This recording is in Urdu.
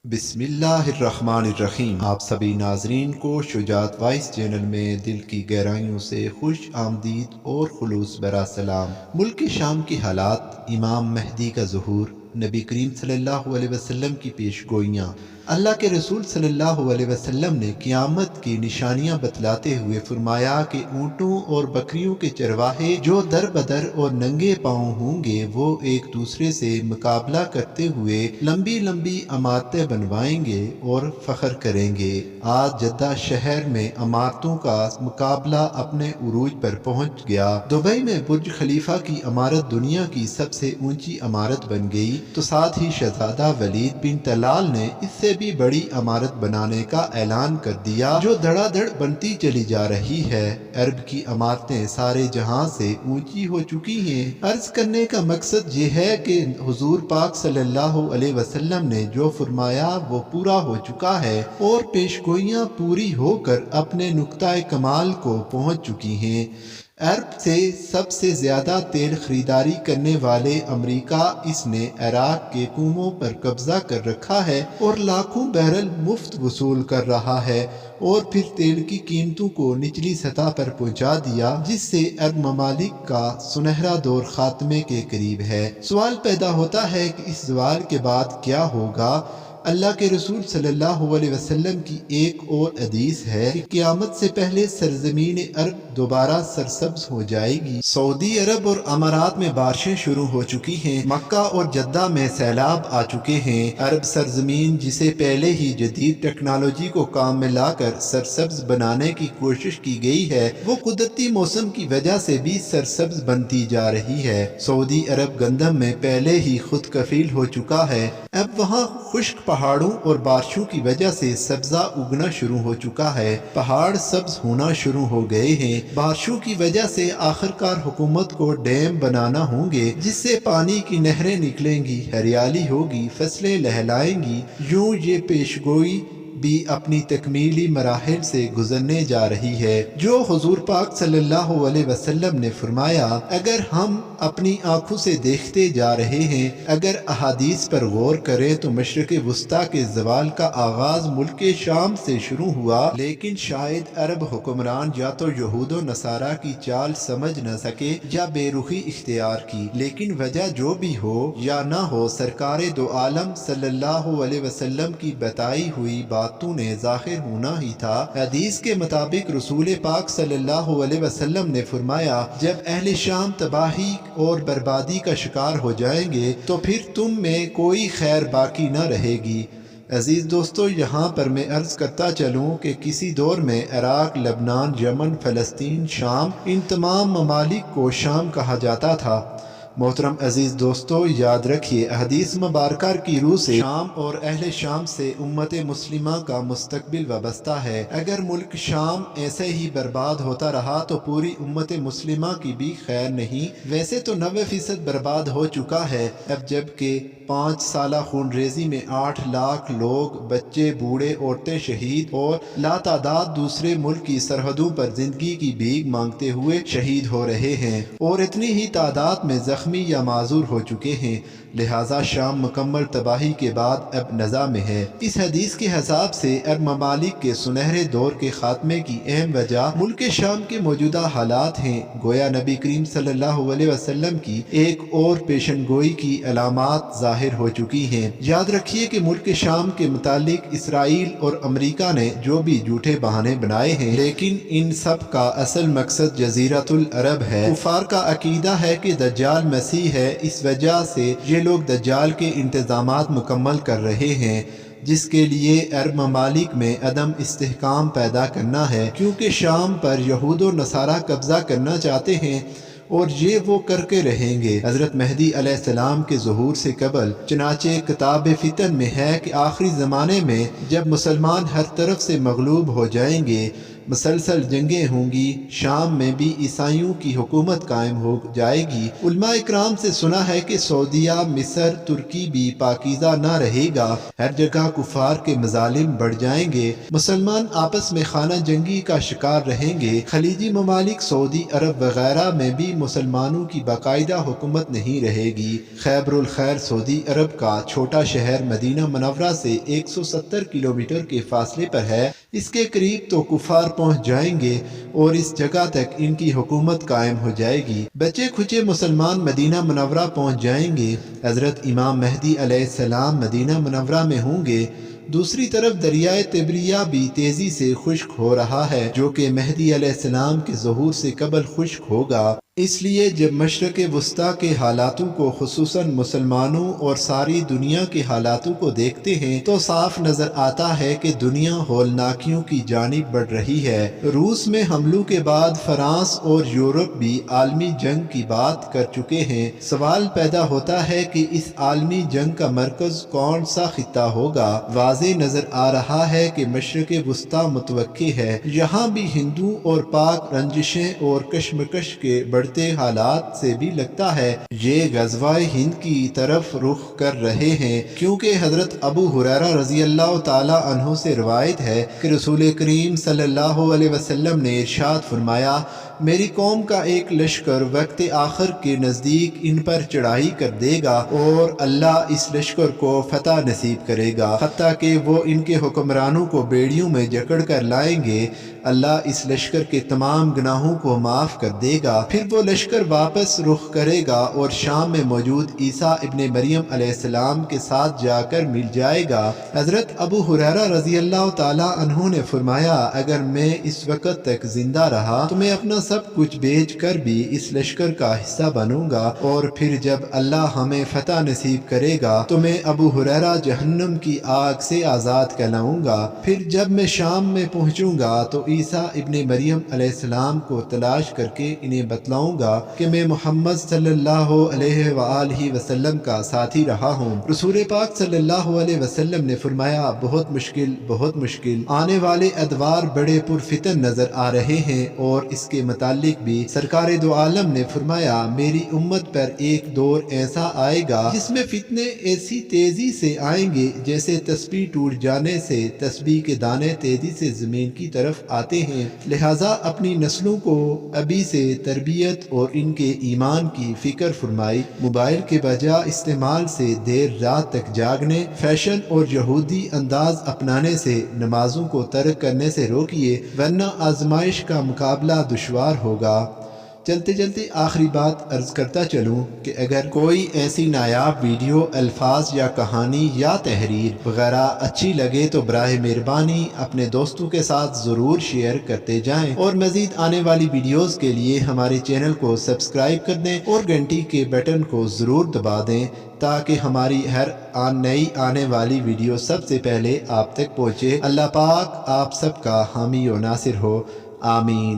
بسم اللہ الرحمن الرحیم۔ آپ سبھی ناظرین کو شجاعت وائس چینل میں دل کی گہرائیوں سے خوش آمدید اور خلوص برا سلام۔ ملک شام کی حالات، امام مہدی کا ظہور، نبی کریم صلی اللہ علیہ وسلم کی پیش گوئیاں۔ اللہ کے رسول صلی اللہ علیہ وسلم نے قیامت کی نشانیاں بتلاتے ہوئے فرمایا کہ اونٹوں اور بکریوں کے چرواہے جو در بدر اور ننگے پاؤں ہوں گے وہ ایک دوسرے سے مقابلہ کرتے ہوئے لمبی لمبی عمارتیں بنوائیں گے اور فخر کریں گے۔ آج جدہ شہر میں عمارتوں کا مقابلہ اپنے عروج پر پہنچ گیا۔ دبئی میں برج خلیفہ کی عمارت دنیا کی سب سے اونچی عمارت بن گئی تو ساتھ ہی شہزادہ ولید بن طلال نے اس سے بھی بڑی عمارت بنانے کا اعلان کر دیا جو دھڑا دھڑ بنتی چلی جا رہی ہے۔ عرب کی عمارتیں سارے جہاں سے اونچی ہو چکی ہیں۔ عرض کرنے کا مقصد یہ ہے کہ حضور پاک صلی اللہ علیہ وسلم نے جو فرمایا وہ پورا ہو چکا ہے اور پیشگوئیاں پوری ہو کر اپنے نقطۂ کمال کو پہنچ چکی ہیں۔ عرب سے سب سے زیادہ تیل خریداری کرنے والے امریکہ اس نے عراق کے کنووں پر قبضہ کر رکھا ہے اور لاکھوں بیرل مفت وصول کر رہا ہے اور پھر تیل کی قیمتوں کو نچلی سطح پر پہنچا دیا جس سے عرب ممالک کا سنہرا دور خاتمے کے قریب ہے۔ سوال پیدا ہوتا ہے کہ اس زوال کے بعد کیا ہوگا؟ اللہ کے رسول صلی اللہ علیہ وسلم کی ایک اور حدیث ہے کہ قیامت سے پہلے سرزمین عرب دوبارہ سرسبز ہو جائے گی۔ سعودی عرب اور امارات میں بارشیں شروع ہو چکی ہیں۔ مکہ اور جدہ میں سیلاب آ چکے ہیں۔ عرب سرزمین جسے پہلے ہی جدید ٹیکنالوجی کو کام میں لا کر سرسبز بنانے کی کوشش کی گئی ہے وہ قدرتی موسم کی وجہ سے بھی سرسبز بنتی جا رہی ہے۔ سعودی عرب گندم میں پہلے ہی خود کفیل ہو چکا ہے۔ اب وہاں خشک پہاڑوں اور بارشوں کی وجہ سے سبزہ اگنا شروع ہو چکا ہے۔ پہاڑ سبز ہونا شروع ہو گئے ہیں۔ بارشوں کی وجہ سے آخرکار حکومت کو ڈیم بنانا ہوں گے جس سے پانی کی نہریں نکلیں گی، ہریالی ہوگی، فصلیں لہلائیں گی۔ یوں یہ پیشگوئی بھی اپنی تکمیلی مراحل سے گزرنے جا رہی ہے جو حضور پاک صلی اللہ علیہ وسلم نے فرمایا اگر ہم اپنی آنکھوں سے دیکھتے جا رہے ہیں، اگر احادیث پر غور کریں تو مشرق وسطیٰ کے زوال کا آغاز ملک شام سے شروع ہوا، لیکن شاید عرب حکمران یا تو یہود و نصارہ کی چال سمجھ نہ سکے یا بے رخی اختیار کی، لیکن وجہ جو بھی ہو یا نہ ہو سرکار دو عالم صلی اللہ علیہ وسلم کی بتائی ہوئی باتوں نے ظاہر ہونا ہی تھا۔ حدیث کے مطابق رسول پاک صلی اللہ علیہ وسلم نے فرمایا جب اہل شام تباہی اور بربادی کا شکار ہو جائیں گے تو پھر تم میں کوئی خیر باقی نہ رہے گی۔ عزیز دوستو، یہاں پر میں عرض کرتا چلوں کہ کسی دور میں عراق، لبنان، یمن، فلسطین، شام، ان تمام ممالک کو شام کہا جاتا تھا۔ محترم عزیز دوستو، یاد رکھیے احادیث مبارکہ کی روح سے شام اور اہل شام سے امت مسلمہ کا مستقبل وابستہ ہے۔ اگر ملک شام ایسے ہی برباد ہوتا رہا تو پوری امت مسلمہ کی بھی خیر نہیں۔ ویسے تو 90% برباد ہو چکا ہے اب، جبکہ 5 سالہ خون ریزی میں 8 لاکھ لوگ، بچے، بوڑھے، عورتیں شہید اور لاتعداد دوسرے ملک کی سرحدوں پر زندگی کی بھیک مانگتے ہوئے شہید ہو رہے ہیں اور اتنی ہی تعداد میں زخمی یا معذور ہو چکے ہیں۔ لہٰذا شام مکمل تباہی کے بعد اب نزا میں ہے۔ اس حدیث کے حساب سے عرب ممالک کے سنہرے دور کے خاتمے کی اہم وجہ ملک شام کے موجودہ حالات ہیں۔ گویا نبی کریم صلی اللہ علیہ وسلم کی ایک اور پیشن گوئی کی علامات ظاہر ہو چکی ہیں۔ یاد رکھیے کہ ملک شام کے متعلق اسرائیل اور امریکہ نے جو بھی جھوٹے بہانے بنائے ہیں، لیکن ان سب کا اصل مقصد جزیرۃ العرب ہے۔ کفار کا عقیدہ ہے کہ دجال مسیح ہے، اس وجہ سے یہ لوگ دجال کے انتظامات مکمل کر رہے ہیں جس کے لیے عرب ممالک میں عدم استحکام پیدا کرنا ہے، کیونکہ شام پر یہود و نصارہ قبضہ کرنا چاہتے ہیں اور یہ وہ کر کے رہیں گے حضرت مہدی علیہ السلام کے ظہور سے قبل۔ چنانچہ کتاب فتن میں ہے کہ آخری زمانے میں جب مسلمان ہر طرف سے مغلوب ہو جائیں گے، مسلسل جنگیں ہوں گی، شام میں بھی عیسائیوں کی حکومت قائم ہو جائے گی۔ علماء اکرام سے سنا ہے کہ سعودیہ، مصر، ترکی بھی پاکیزہ نہ رہے گا، ہر جگہ کفار کے مظالم بڑھ جائیں گے، مسلمان آپس میں خانہ جنگی کا شکار رہیں گے، خلیجی ممالک، سعودی عرب وغیرہ میں بھی مسلمانوں کی باقاعدہ حکومت نہیں رہے گی۔ خیبر الخیر سعودی عرب کا چھوٹا شہر مدینہ منورہ سے 170 کلومیٹر کے فاصلے پر ہے، اس کے قریب تو کفار پہنچ جائیں گے اور اس جگہ تک ان کی حکومت قائم ہو جائے گی۔ بچے کھچے مسلمان مدینہ منورہ پہنچ جائیں گے، حضرت امام مہدی علیہ السلام مدینہ منورہ میں ہوں گے۔ دوسری طرف دریائے تبریہ بھی تیزی سے خشک ہو رہا ہے، جو کہ مہدی علیہ السلام کے ظہور سے قبل خشک ہوگا۔ اس لیے جب مشرق وسطیٰ کے حالاتوں کو، خصوصاً مسلمانوں اور ساری دنیا کے حالاتوں کو دیکھتے ہیں تو صاف نظر آتا ہے کہ دنیا ہولناکیوں کی جانب بڑھ رہی ہے۔ روس میں حملوں کے بعد فرانس اور یورپ بھی عالمی جنگ کی بات کر چکے ہیں۔ سوال پیدا ہوتا ہے کہ اس عالمی جنگ کا مرکز کون سا خطہ ہوگا؟ واضح نظر آ رہا ہے کہ مشرق وسطیٰ متوقع ہے۔ یہاں بھی ہندو اور پاک رنجشیں اور کشمکش کے بڑھتے حالات سے بھی لگتا ہے یہ غزوہ ہند کی طرف رخ کر رہے ہیں، کیونکہ حضرت ابو ہریرہ رضی اللہ تعالی عنہ سے روایت ہے کہ رسول کریم صلی اللہ علیہ وسلم نے ارشاد فرمایا، میری قوم کا ایک لشکر وقت آخر کے نزدیک ان پر چڑھائی کر دے گا اور اللہ اس لشکر کو فتح نصیب کرے گا، حتیٰ کہ وہ ان کے حکمرانوں کو بیڑیوں میں جکڑ کر لائیں گے۔ اللہ اس لشکر کے تمام گناہوں کو معاف کر دے گا، پھر وہ لشکر واپس رخ کرے گا اور شام میں موجود عیسیٰ ابن مریم علیہ السلام کے ساتھ جا کر مل جائے گا۔ حضرت ابو ہریرہ رضی اللہ تعالی عنہ نے فرمایا، اگر میں اس وقت تک زندہ رہا تو میں اپنا سب کچھ بیچ کر بھی اس لشکر کا حصہ بنوں گا، اور پھر جب اللہ ہمیں فتح نصیب کرے گا تو میں ابو ہریرہ جہنم کی آگ سے آزاد کہلاؤں گا۔ پھر جب میں شام میں پہنچوں گا تو عیسیٰ ابن مریم علیہ السلام کو تلاش کر کے انہیں بتلاؤں گا کہ میں محمد صلی اللہ علیہ وآلہ وسلم کا ساتھی رہا ہوں۔ رسول پاک صلی اللہ علیہ وسلم نے فرمایا، بہت مشکل، بہت مشکل، آنے والے ادوار بڑے پرفتن نظر آ رہے ہیں۔ اور اس کے متعلق بھی سرکار دو عالم نے فرمایا، میری امت پر ایک دور ایسا آئے گا جس میں فتنے ایسی تیزی سے آئیں گے جیسے تسبیح ٹوٹ جانے سے تسبیح کے دانے تیزی سے زمین کی طرف آتے ہیں، لہٰذا اپنی نسلوں کو ابھی سے تربیت اور ان کے ایمان کی فکر فرمائی، موبائل کے بجائے استعمال سے دیر رات تک جاگنے، فیشن اور یہودی انداز اپنانے سے نمازوں کو ترک کرنے سے روکیے، ورنہ آزمائش کا مقابلہ دشوار ہوگا۔ چلتے چلتے آخری بات عرض کرتا چلوں کہ اگر کوئی ایسی نایاب ویڈیو، الفاظ یا کہانی یا تحریر وغیرہ اچھی لگے تو براہ مہربانی اپنے دوستوں کے ساتھ ضرور شیئر کرتے جائیں، اور مزید آنے والی ویڈیوز کے لیے ہمارے چینل کو سبسکرائب کر دیں اور گھنٹی کے بٹن کو ضرور دبا دیں تاکہ ہماری ہر نئی آنے والی ویڈیو سب سے پہلے آپ تک پہنچے۔ اللہ پاک آپ سب کا حامی و ناصر ہو، آمین۔